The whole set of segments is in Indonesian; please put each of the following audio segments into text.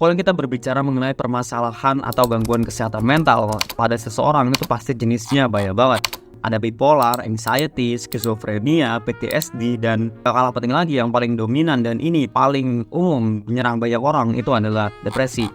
Kalau kita berbicara mengenai permasalahan atau gangguan kesehatan mental pada seseorang, itu pasti jenisnya banyak banget. Ada bipolar, anxiety, skizofrenia, PTSD, dan gak kalah penting lagi yang paling dominan dan ini paling umum menyerang banyak orang itu adalah depresi.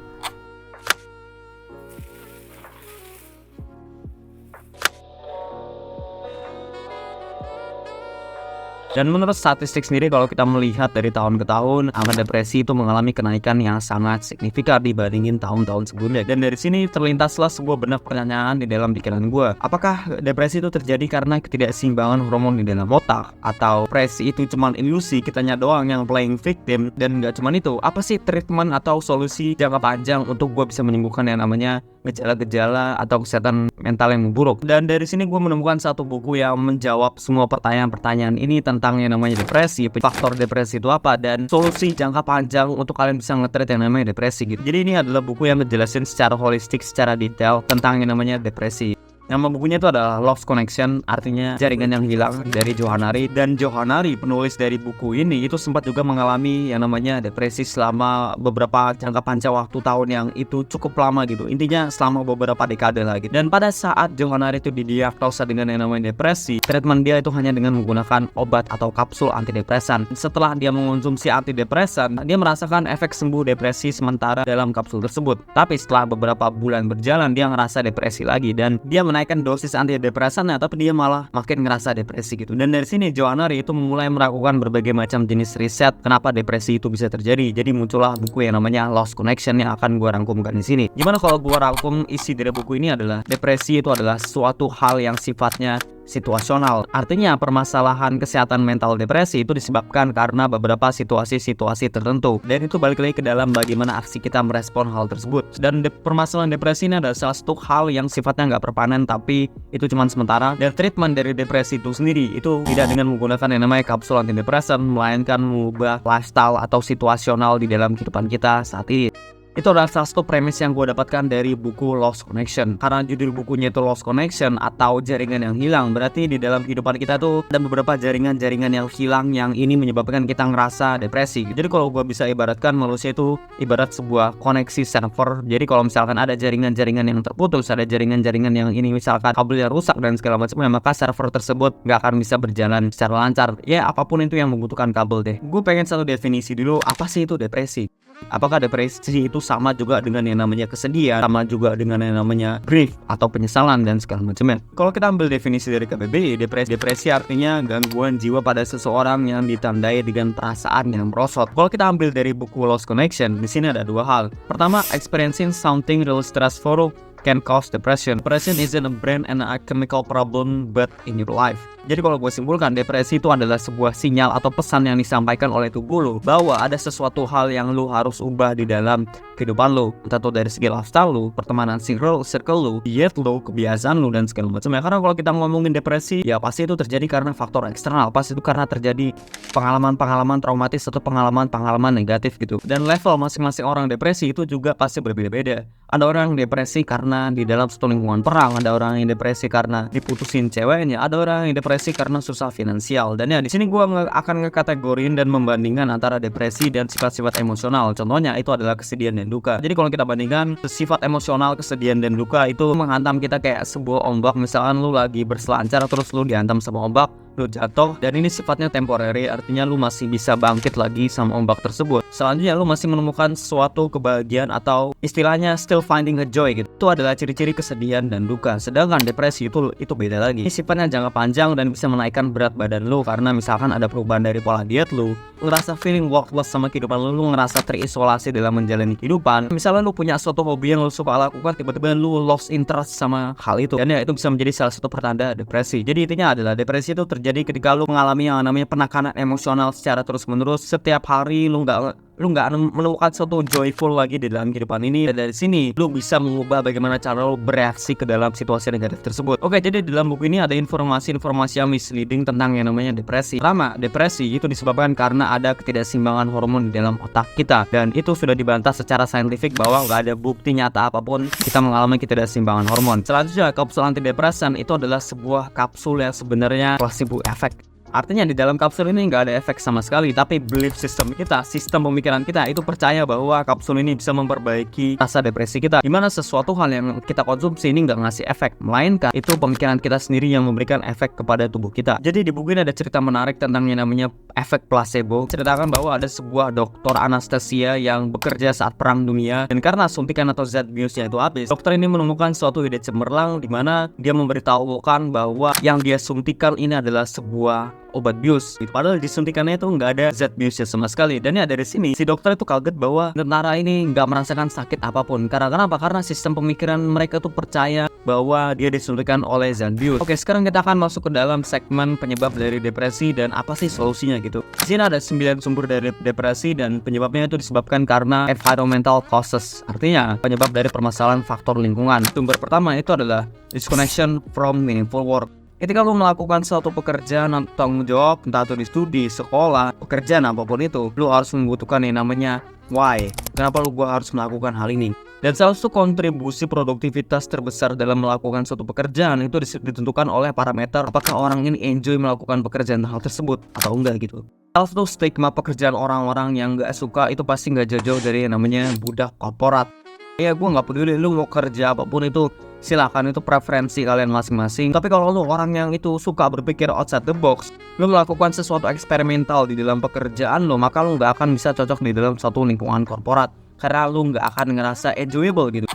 Dan menurut statistik sendiri, kalau kita melihat dari tahun ke tahun, angka depresi itu mengalami kenaikan yang sangat signifikan dibandingin tahun-tahun sebelumnya. Dan dari sini terlintaslah sebuah benak pertanyaan di dalam pikiran gue. Apakah depresi itu terjadi karena ketidakseimbangan hormon di dalam otak? Atau depresi itu cuma ilusi, kitanya doang yang playing victim? Dan gak cuma itu, apa sih treatment atau solusi jangka panjang untuk gue bisa menyembuhkan yang namanya gejala-gejala atau kesehatan mental yang buruk? Dan dari sini gue menemukan satu buku yang menjawab semua pertanyaan-pertanyaan ini tentang yang namanya depresi, faktor depresi itu apa, dan solusi jangka panjang untuk kalian bisa nge-treat yang namanya depresi gitu. Jadi ini adalah buku yang ngejelasin secara holistik, secara detail tentang yang namanya depresi. Nama bukunya itu adalah Lost Connection, artinya jaringan yang hilang, dari Johann Hari. Dan Johann Hari, penulis dari buku ini, itu sempat juga mengalami yang namanya depresi selama beberapa jangka panjang waktu tahun yang itu cukup lama gitu. Intinya selama beberapa dekade lagi. Dan pada saat Johann Hari itu didiagnosa dengan yang namanya depresi, treatment dia itu hanya dengan menggunakan obat atau kapsul antidepresan. Setelah dia mengonsumsi antidepresan, dia merasakan efek sembuh depresi sementara dalam kapsul tersebut. Tapi setelah beberapa bulan berjalan, dia ngerasa depresi lagi dan dia menaikkan dosis antidepresannya, tapi dia malah makin ngerasa depresi gitu. Dan dari sini Johann Hari itu mulai melakukan berbagai macam jenis riset kenapa depresi itu bisa terjadi. Jadi muncullah buku yang namanya Lost Connection yang akan gue rangkumkan di sini. Gimana kalau gue rangkum isi dari buku ini adalah depresi itu adalah suatu hal yang sifatnya situasional. Artinya permasalahan kesehatan mental depresi itu disebabkan karena beberapa situasi-situasi tertentu. Dan itu balik lagi ke dalam bagaimana aksi kita merespon hal tersebut. Dan permasalahan depresi ini adalah salah satu hal yang sifatnya nggak permanen, tapi itu cuma sementara. Dan treatment dari depresi itu sendiri itu tidak dengan menggunakan yang namanya kapsul antidepresan, melainkan mengubah lifestyle atau situasional di dalam kehidupan kita saat ini. Itu adalah salah satu premis yang gue dapatkan dari buku Lost Connection. Karena judul bukunya itu Lost Connection atau jaringan yang hilang, berarti di dalam kehidupan kita tuh ada beberapa jaringan-jaringan yang hilang yang ini menyebabkan kita ngerasa depresi. Jadi kalau gue bisa ibaratkan manusia itu ibarat sebuah koneksi server. Jadi kalau misalkan ada jaringan-jaringan yang terputus, ada jaringan-jaringan yang ini misalkan kabelnya rusak dan segala macamnya, maka server tersebut nggak akan bisa berjalan secara lancar. Ya apapun itu yang membutuhkan kabel deh. Gue pengen satu definisi dulu, apa sih itu depresi? Apakah depresi itu sama juga dengan yang namanya kesedihan, sama juga dengan yang namanya grief atau penyesalan dan segala macamnya? Kalau kita ambil definisi dari KBBI, depresi artinya gangguan jiwa pada seseorang yang ditandai dengan perasaan yang merosot. Kalau kita ambil dari buku Lost Connection, di sini ada dua hal. Pertama, experiencing something really stressful can cause depression. Depression isn't a brain and a chemical problem but in your life. Jadi kalau gue simpulkan, depresi itu adalah sebuah sinyal atau pesan yang disampaikan oleh tubuh lo bahwa ada sesuatu hal yang lo harus ubah di dalam kehidupan lo, entah itu dari segi lifestyle lo, pertemanan circle lo, diet lo, kebiasaan lo dan segala macamnya. Karena kalau kita ngomongin depresi, ya pasti itu terjadi karena faktor eksternal, pasti itu karena terjadi pengalaman-pengalaman traumatis atau pengalaman-pengalaman negatif gitu. Dan level masing-masing orang depresi itu juga pasti berbeda-beda. Ada orang yang depresi karena di dalam satu lingkungan perang, ada orang yang depresi karena diputusin ceweknya, ada orang yang depresi karena susah finansial. Dan ya di sini gue akan ngekategorin dan membandingkan antara depresi dan sifat-sifat emosional. Contohnya itu adalah kesedihan dan duka. Jadi kalau kita bandingkan sifat emosional, kesedihan dan duka itu menghantam kita kayak sebuah ombak. Misalkan lu lagi berselancar terus lu dihantam sama ombak, lu jatuh, dan ini sifatnya temporary, artinya lu masih bisa bangkit lagi sama ombak tersebut. Selanjutnya lu masih menemukan suatu kebahagiaan atau istilahnya still finding a joy gitu. Itu adalah ciri-ciri kesedihan dan duka. Sedangkan depresi itu beda lagi. Ini sifatnya jangka panjang dan bisa menaikkan berat badan lu karena misalkan ada perubahan dari pola diet lu ngerasa feeling worthless sama kehidupan lu ngerasa terisolasi dalam menjalani kehidupan. Misalnya lu punya suatu hobi yang lu suka lakukan, tiba-tiba lu lost interest sama hal itu. Dan ya itu bisa menjadi salah satu pertanda depresi. Jadi intinya adalah depresi itu terjadi ketika lu mengalami yang namanya penekanan emosional secara terus-menerus. Setiap hari lu nggak menemukan suatu joyful lagi di dalam kehidupan ini. Dan dari sini lu bisa mengubah bagaimana cara lu bereaksi ke dalam situasi negatif tersebut. Oke, jadi di dalam buku ini ada informasi-informasi yang misleading tentang yang namanya depresi. Pertama, depresi itu disebabkan karena ada ketidakseimbangan hormon di dalam otak kita, dan itu sudah dibantah secara saintifik bahwa nggak ada bukti nyata apapun kita mengalami ketidakseimbangan hormon. Selanjutnya, kapsul antidepresan itu adalah sebuah kapsul yang sebenarnya placebo effect. Artinya di dalam kapsul ini nggak ada efek sama sekali, tapi belief system kita, sistem pemikiran kita itu percaya bahwa kapsul ini bisa memperbaiki rasa depresi kita. Dimana sesuatu hal yang kita konsumsi ini nggak ngasih efek, melainkan itu pemikiran kita sendiri yang memberikan efek kepada tubuh kita. Jadi di buku ini ada cerita menarik tentang yang namanya efek placebo. Ceritakan bahwa ada sebuah dokter anestesia yang bekerja saat perang dunia, dan karena suntikan atau zat biusnya itu habis, dokter ini menemukan suatu ide cemerlang di mana dia memberitahukan bahwa yang dia suntikan ini adalah sebuah obat bius. Padahal disuntikannya itu nggak ada zat biusnya sama sekali. Dan ya dari sini si dokter itu kaget bahwa tentara ini nggak merasakan sakit apapun. Karena kenapa? Karena sistem pemikiran mereka tuh percaya bahwa dia disuntikan oleh zat bius. Oke, sekarang kita akan masuk ke dalam segmen penyebab dari depresi dan apa sih solusinya gitu. Di sini ada 9 sumber dari depresi dan penyebabnya itu disebabkan karena environmental causes. Artinya penyebab dari permasalahan faktor lingkungan. Sumber pertama itu adalah disconnection from meaningful work. Ketika lu melakukan suatu pekerjaan atau tanggung jawab, entah itu di studi, sekolah, pekerjaan apapun itu, lu harus membutuhkan yang namanya why. Kenapa gua harus melakukan hal ini? Dan salah satu kontribusi produktivitas terbesar dalam melakukan suatu pekerjaan itu ditentukan oleh parameter apakah orang ini enjoy melakukan pekerjaan hal tersebut atau enggak gitu. Salah satu stigma pekerjaan orang-orang yang nggak suka itu pasti nggak jauh-jauh dari yang namanya budak korporat. Ya gue nggak peduli lu mau kerja apapun itu, silakan, itu preferensi kalian masing-masing. Tapi kalau lu orang yang itu suka berpikir outside the box, lu melakukan sesuatu eksperimental di dalam pekerjaan lu, maka lu nggak akan bisa cocok di dalam suatu lingkungan korporat karena lu nggak akan ngerasa enjoyable gitu.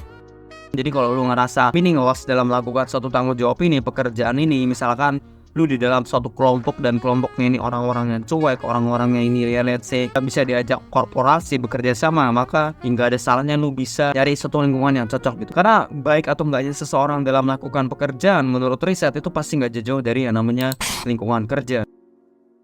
Jadi kalau lu ngerasa meaningless dalam melakukan suatu tanggung jawab ini, pekerjaan ini, misalkan lu di dalam suatu kelompok dan kelompoknya ini orang-orang yang cuek, orang-orangnya ini let's say bisa diajak korporasi bekerja sama, maka nggak ada salahnya lu bisa cari suatu lingkungan yang cocok gitu. Karena baik atau enggaknya seseorang dalam melakukan pekerjaan, menurut riset itu pasti nggak jauh dari yang namanya lingkungan kerja.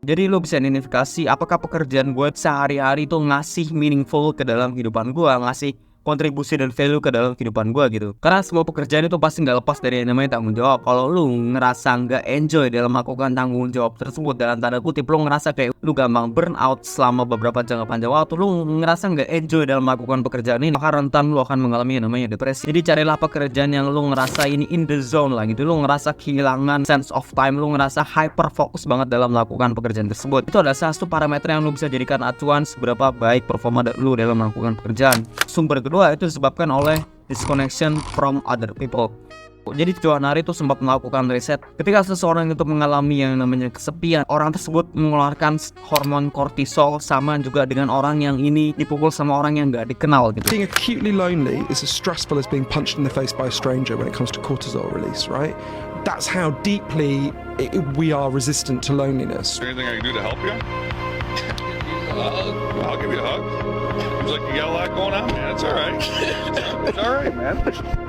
Jadi lu bisa identifikasi apakah pekerjaan gue sehari-hari itu ngasih meaningful ke dalam kehidupan gue, ngasih kontribusi dan value ke dalam kehidupan gue gitu. Karena semua pekerjaan itu pasti nggak lepas dari yang namanya tanggung jawab. Kalau lu ngerasa nggak enjoy dalam melakukan tanggung jawab tersebut, dalam tanda kutip lu ngerasa kayak lu gampang burn out selama beberapa jangka panjang waktu, lu ngerasa nggak enjoy dalam melakukan pekerjaan ini, maka rentan lu akan mengalami yang namanya depresi. Jadi carilah pekerjaan yang lu ngerasa ini in the zone lah gitu, lu ngerasa kehilangan sense of time, lu ngerasa hyper fokus banget dalam melakukan pekerjaan tersebut. Itu adalah salah satu parameter yang lu bisa jadikan acuan seberapa baik performa lu dalam melakukan pekerjaan. Sumber kedua itu disebabkan oleh disconnection from other people. Jadi Joan Hari itu sempat melakukan riset, ketika seseorang itu mengalami yang namanya kesepian, orang tersebut mengeluarkan hormon kortisol, sama juga dengan orang yang ini dipukul sama orang yang gak dikenal gitu. Being acutely lonely is as stressful as being punched in the face by a stranger when it comes to cortisol release, right? That's how deeply we are resistant to loneliness. Anything I can do to help you? I'll give you a hug. Seems like you got a lot going on, man. It's all right. It's all right, man.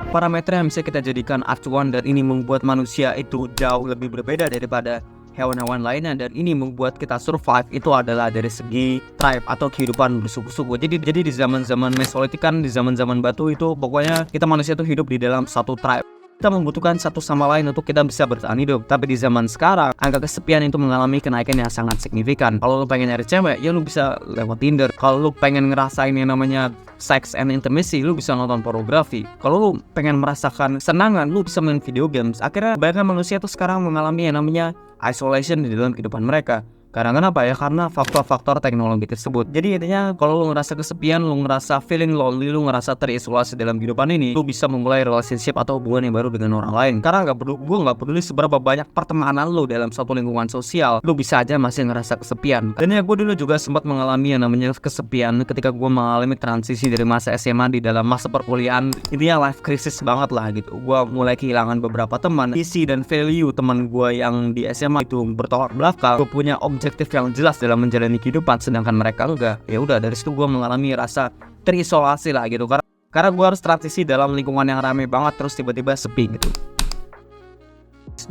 Parameter yang bisa kita jadikan acuan dan ini membuat manusia itu jauh lebih berbeda daripada hewan-hewan lainnya, dan ini membuat kita survive itu adalah dari segi tribe atau kehidupan bersuku-suku. Jadi di zaman-zaman Mesolitik kan, di zaman-zaman batu itu pokoknya kita manusia itu hidup di dalam satu tribe. Kita membutuhkan satu sama lain untuk kita bisa bertahan hidup. Tapi di zaman sekarang, angka kesepian itu mengalami kenaikan yang sangat signifikan. Kalau lu pengen nyari cewek, ya lu bisa lewat Tinder. Kalau lu pengen ngerasain yang namanya sex and intimacy, lu bisa nonton pornografi. Kalau lu pengen merasakan senangan, lu bisa main video games. Akhirnya banyak manusia tuh sekarang mengalami yang namanya isolation di dalam kehidupan mereka. Karena kenapa ya? Karena faktor-faktor teknologi tersebut. Jadi intinya kalau lu ngerasa kesepian, lu ngerasa feeling lonely, lu ngerasa terisolasi dalam kehidupan ini, lu bisa memulai relationship atau hubungan yang baru dengan orang lain. Karena gue nggak peduli seberapa banyak pertemanan lu dalam suatu lingkungan sosial, lu bisa aja masih ngerasa kesepian. Dan ya gue dulu juga sempat mengalami yang namanya kesepian ketika gue mengalami transisi dari masa SMA di dalam masa perkuliahan. Intinya life crisis banget lah gitu. Gue mulai kehilangan beberapa teman, isi dan value teman gue yang di SMA itu bertolak belakang. Gue punya objektif yang jelas dalam menjalani kehidupan, sedangkan mereka enggak. Ya udah, dari situ gue mengalami rasa terisolasi lah gitu, karena gue harus transisi dalam lingkungan yang ramai banget terus tiba-tiba sepi gitu.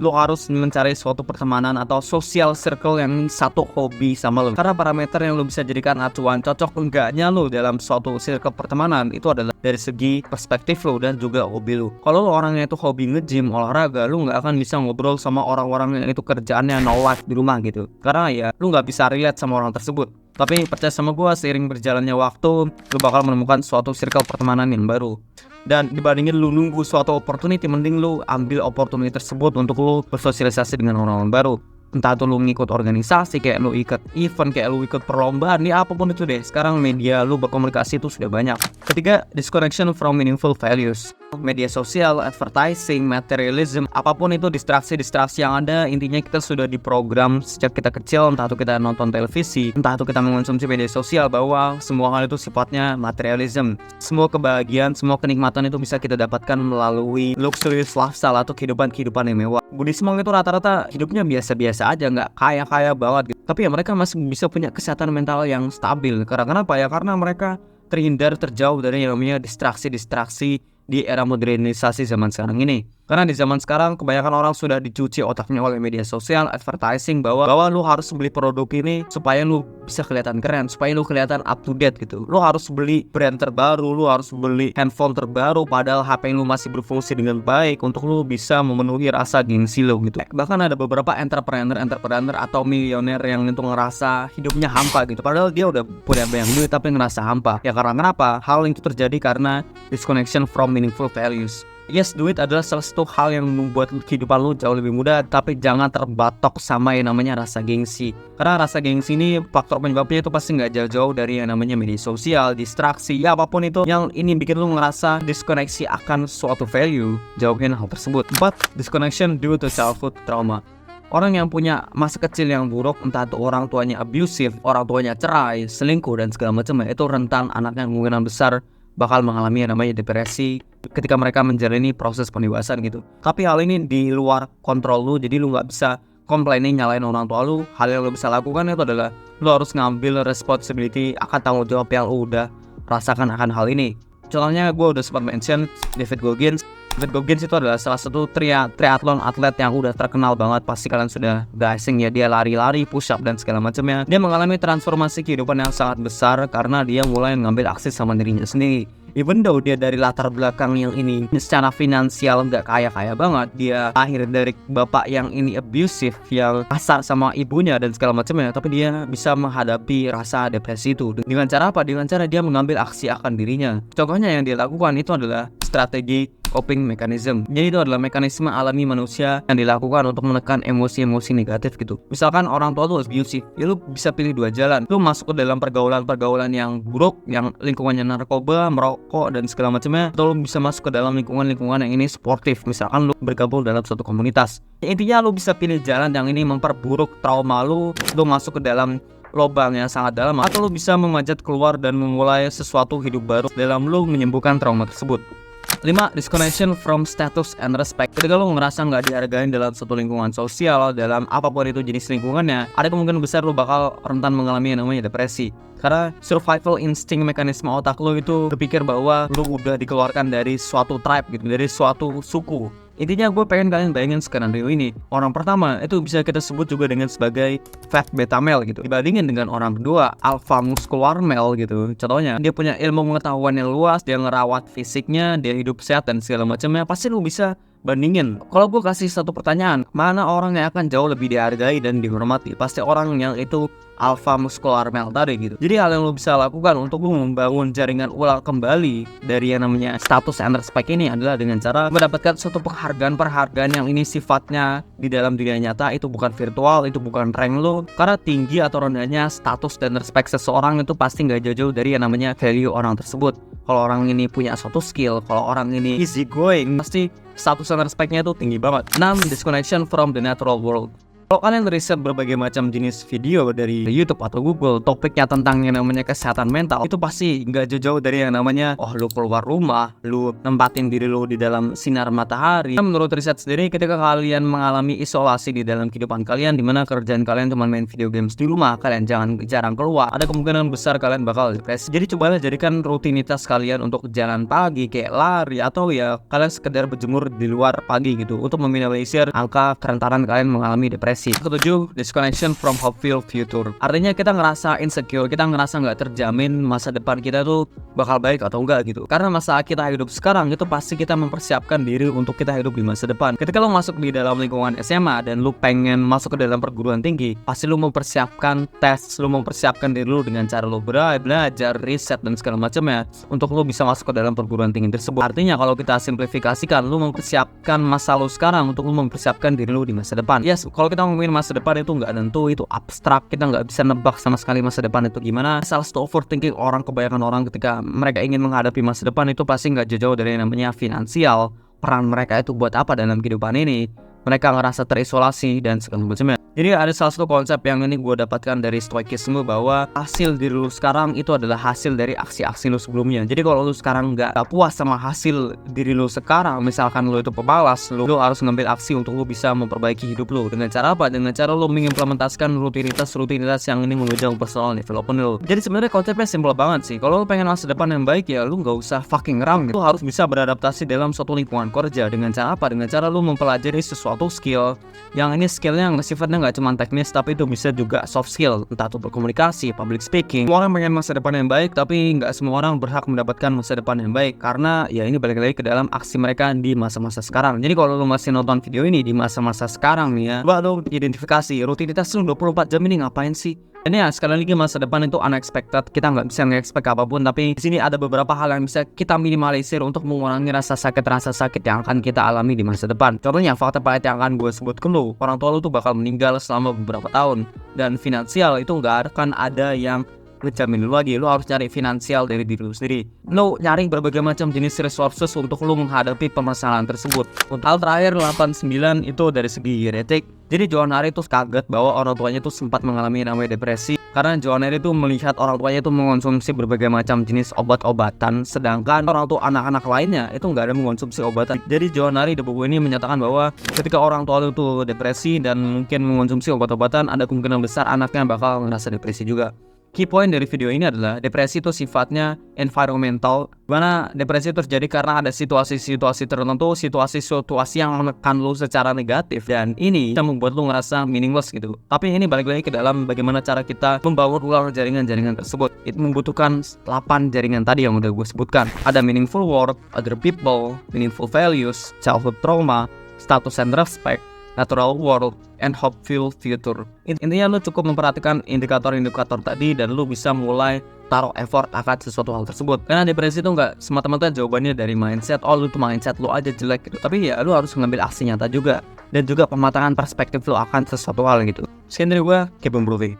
Lo harus mencari suatu pertemanan atau social circle yang satu hobi sama lo. Karena parameter yang lo bisa jadikan acuan cocok enggaknya lo dalam suatu circle pertemanan itu adalah dari segi perspektif lo dan juga hobi lo. Kalau lo orangnya itu hobi nge-gym, olahraga, lo nggak akan bisa ngobrol sama orang-orang yang itu kerjaannya no life di rumah gitu. Karena ya lo nggak bisa relate sama orang tersebut. Tapi percaya sama gue, seiring berjalannya waktu, lo bakal menemukan suatu circle pertemanan yang baru. Dan dibandingin lu nunggu suatu opportunity, mending lu ambil opportunity tersebut untuk lu bersosialisasi dengan orang-orang baru. Entah itu lu ngikut organisasi, kayak lu ikut event, kayak lu ikut perlombaan, ya apapun itu deh. Sekarang media lu berkomunikasi itu sudah banyak. Ketiga, disconnection from meaningful values. Media sosial, advertising, materialism, apapun itu distraksi-distraksi yang ada, intinya kita sudah diprogram sejak kita kecil, entah itu kita nonton televisi, entah itu kita mengonsumsi media sosial, bahwa semua hal itu sifatnya materialism. Semua kebahagiaan, semua kenikmatan itu bisa kita dapatkan melalui luxurious lifestyle atau kehidupan yang mewah. Buddhisme itu rata-rata hidupnya biasa-biasa aja, nggak kaya-kaya banget gitu. Tapi ya mereka masih bisa punya kesehatan mental yang stabil. Karena kenapa ya? Karena mereka terjauh dari yang namanya distraksi-distraksi di era modernisasi zaman sekarang ini. Karena di zaman sekarang kebanyakan orang sudah dicuci otaknya oleh media sosial, advertising, bahwa lu harus beli produk ini supaya lu bisa kelihatan keren, supaya lu kelihatan up to date gitu. Lu harus beli brand terbaru, lu harus beli handphone terbaru, padahal HP lu masih berfungsi dengan baik untuk lu bisa memenuhi rasa gengsi lu gitu. Bahkan ada beberapa entrepreneur atau milioner yang itu ngerasa hidupnya hampa gitu, padahal dia udah punya banyak duit tapi ngerasa hampa. Ya karena kenapa? Hal itu terjadi karena disconnection from meaningful values. Yes, duit adalah salah satu hal yang membuat kehidupan lu jauh lebih mudah, tapi jangan terbatok sama yang namanya rasa gengsi. Karena rasa gengsi ini faktor penyebabnya itu pasti nggak jauh-jauh dari yang namanya media sosial, distraksi, ya apapun itu yang ini bikin lu ngerasa diskoneksi akan suatu value. Jauhin hal tersebut. 4. Disconnection due to childhood trauma. Orang yang punya masa kecil yang buruk, entah itu orang tuanya abusive, orang tuanya cerai, selingkuh dan segala macamnya, itu rentan anaknya kemungkinan besar bakal mengalami yang namanya depresi ketika mereka menjalani proses pendewasaan gitu. Tapi hal ini di luar kontrol lu, jadi lu nggak bisa complaining nyalain orang tua lu. Hal yang lu bisa lakukan itu adalah lu harus ngambil responsibility akan tanggung jawab yang lu udah rasakan akan hal ini. Contohnya gue udah sempat mention David Goggins. David Goggins itu adalah salah satu triathlon atlet yang udah terkenal banget. Pasti kalian sudah guessing ya, dia lari-lari, push up dan segala macamnya. Dia mengalami transformasi kehidupan yang sangat besar karena dia mulai mengambil aksi sama dirinya sendiri. Even though dia dari latar belakang yang ini secara finansial nggak kaya-kaya banget, dia lahir dari bapak yang ini abusive, yang kasar sama ibunya dan segala macamnya, tapi dia bisa menghadapi rasa depresi itu. Dengan cara apa? Dengan cara dia mengambil aksi akan dirinya. Contohnya yang dia lakukan itu adalah strategi coping mechanism. Jadi itu adalah mekanisme alami manusia yang dilakukan untuk menekan emosi-emosi negatif gitu. Misalkan orang tua lu abusive, ya lu bisa pilih dua jalan. Lu masuk ke dalam pergaulan yang buruk, yang lingkungannya narkoba, merokok dan segala macamnya, atau lu bisa masuk ke dalam lingkungan yang ini sportif. Misalkan lu bergabung dalam suatu komunitas. Ya, intinya lu bisa pilih jalan yang ini memperburuk trauma lu masuk ke dalam lubang yang sangat dalam, atau lu bisa memanjat keluar dan memulai sesuatu hidup baru dalam lu menyembuhkan trauma tersebut. 5. Disconnection from status and respect. Ketika lo ngerasa nggak dihargain dalam suatu lingkungan sosial, dalam apapun itu jenis lingkungannya, ada kemungkinan besar lo bakal rentan mengalami yang namanya depresi. Karena survival instinct, mekanisme otak lo itu berpikir bahwa lo udah dikeluarkan dari suatu tribe gitu, dari suatu suku. Intinya gue pengen kalian bayangin skenario ini. Orang pertama itu bisa kita sebut juga dengan sebagai fat beta male gitu, dibandingin dengan orang kedua alpha muscular male gitu. Contohnya dia punya ilmu pengetahuan yang luas, dia ngerawat fisiknya, dia hidup sehat dan segala macamnya. Pasti lu bisa bandingin. Kalau gue kasih satu pertanyaan, mana orang yang akan jauh lebih dihargai dan dihormati? Pasti orang yang itu alpha muscular male tadi gitu. Jadi hal yang lo bisa lakukan untuk lo membangun jaringan ulang kembali dari yang namanya status and respect ini adalah dengan cara mendapatkan suatu penghargaan yang ini sifatnya di dalam dunia nyata, itu bukan virtual, itu bukan rank lo. Karena tinggi atau rendahnya status dan respect seseorang itu pasti nggak jauh-jauh dari yang namanya value orang tersebut. Kalau orang ini punya suatu skill, kalau orang ini easy going, pasti status dan respectnya itu tinggi banget. 6. Disconnection from the natural world. Kalau kalian riset berbagai macam jenis video dari YouTube atau Google, topiknya tentang yang namanya kesehatan mental, itu pasti nggak jauh-jauh dari yang namanya lu keluar rumah, lu nempatin diri lu di dalam sinar matahari. Menurut riset sendiri, ketika kalian mengalami isolasi di dalam kehidupan kalian, dimana kerjaan kalian cuma main video games di rumah, kalian jarang keluar, ada kemungkinan besar kalian bakal depresi. Jadi cobalah jadikan rutinitas kalian untuk jalan pagi, kayak lari, atau ya kalian sekedar berjemur di luar pagi gitu, untuk meminimalisir angka kerentanan kalian mengalami depresi. Ketujuh, disconnection from hopeful future. Artinya kita ngerasa insecure, kita ngerasa nggak terjamin masa depan kita tuh bakal baik atau enggak gitu. Karena masa kita hidup sekarang itu pasti kita mempersiapkan diri untuk kita hidup di masa depan. Ketika lo masuk di dalam lingkungan SMA dan lo pengen masuk ke dalam perguruan tinggi, pasti lo mempersiapkan tes, lo mempersiapkan diri lo dengan cara lo belajar, riset dan segala macamnya untuk lo bisa masuk ke dalam perguruan tinggi tersebut. Artinya kalau kita simplifikasikan, lo mempersiapkan masa lo sekarang untuk lo mempersiapkan diri lo di masa depan. Yes, kalau kita orang ngomongin masa depan itu nggak tentu, itu abstrak, kita nggak bisa nebak sama sekali masa depan itu gimana. Salah satu overthinking orang, kebanyakan orang ketika mereka ingin menghadapi masa depan itu pasti nggak jauh-jauh dari yang namanya finansial. Peran mereka itu buat apa dalam kehidupan ini? Mereka ngerasa terisolasi dan segala macamnya. Jadi ada salah satu konsep yang ini gue dapatkan dari stoikisme, bahwa hasil diri lu sekarang itu adalah hasil dari aksi-aksi lu sebelumnya. Jadi kalau lu sekarang nggak puas sama hasil diri lu sekarang, misalkan lu itu pemalas, lu harus ngambil aksi untuk lu bisa memperbaiki hidup lu. Dengan cara apa? Dengan cara lu mengimplementasikan rutinitas yang ini menunjang personal development lu. Jadi sebenarnya konsepnya simpel banget sih. Kalau lu pengen masa depan yang baik, ya lu nggak usah fucking rang. Lu harus bisa beradaptasi dalam suatu lingkungan kerja. Dengan cara apa? Dengan cara lu mempelajari sesuatu skill yang ini skillnya nggak sifatnya nggak cuma teknis, tapi itu bisa juga soft skill, entah itu berkomunikasi, public speaking. Semua orang pengen masa depan yang baik, tapi nggak semua orang berhak mendapatkan masa depan yang baik, karena ya ini balik lagi ke dalam aksi mereka di masa-masa sekarang. Jadi kalau lu masih nonton video ini di masa-masa sekarang nih ya, coba lu identifikasi rutinitas lu 24 jam ini ngapain sih. Ini ya sekali lagi masa depan itu unexpected, kita nggak bisa nge-expect apapun, tapi di sini ada beberapa hal yang bisa kita minimalisir untuk mengurangi rasa sakit yang akan kita alami di masa depan. Contohnya fakta pahit yang akan gue sebut ke lu, orang tua lu tuh bakal meninggal selama beberapa tahun, dan finansial itu nggak akan ada yang ngejamin lu lagi. Lu harus cari finansial dari diri lu sendiri. Lu nyari berbagai macam jenis resources untuk lu menghadapi permasalahan tersebut. Untuk hal terakhir 89 itu dari segi genetik. Jadi Johannari tuh kaget bahwa orang tuanya tuh sempat mengalami namanya depresi, karena Johannari tuh melihat orang tuanya tuh mengonsumsi berbagai macam jenis obat-obatan, sedangkan orang tua anak-anak lainnya itu nggak ada mengonsumsi obatan. Jadi Johannari di buku ini menyatakan bahwa ketika orang tua itu depresi dan mungkin mengonsumsi obat-obatan, ada kemungkinan besar anaknya bakal ngerasa depresi juga. Key point dari video ini adalah depresi itu sifatnya environmental, dimana depresi terjadi karena ada situasi-situasi tertentu, situasi yang menekan lu secara negatif, dan ini bisa membuat lu ngerasa meaningless gitu. Tapi ini balik lagi ke dalam bagaimana cara kita membangun ulang jaringan-jaringan tersebut. Itu membutuhkan 8 jaringan tadi yang udah gue sebutkan. Ada meaningful work, other people, meaningful values, childhood trauma, status and respect, natural world, and hopeful future. Intinya lu cukup memperhatikan indikator-indikator tadi dan lu bisa mulai taruh effort akan sesuatu hal tersebut. Karena depresi itu nggak semata-mata jawabannya dari mindset, oh lu tuh mindset lu aja jelek gitu. Tapi ya lu harus ngambil aksi nyata juga, dan juga pematangan perspektif lu akan sesuatu hal gitu. Sekian dari gue, keep improving.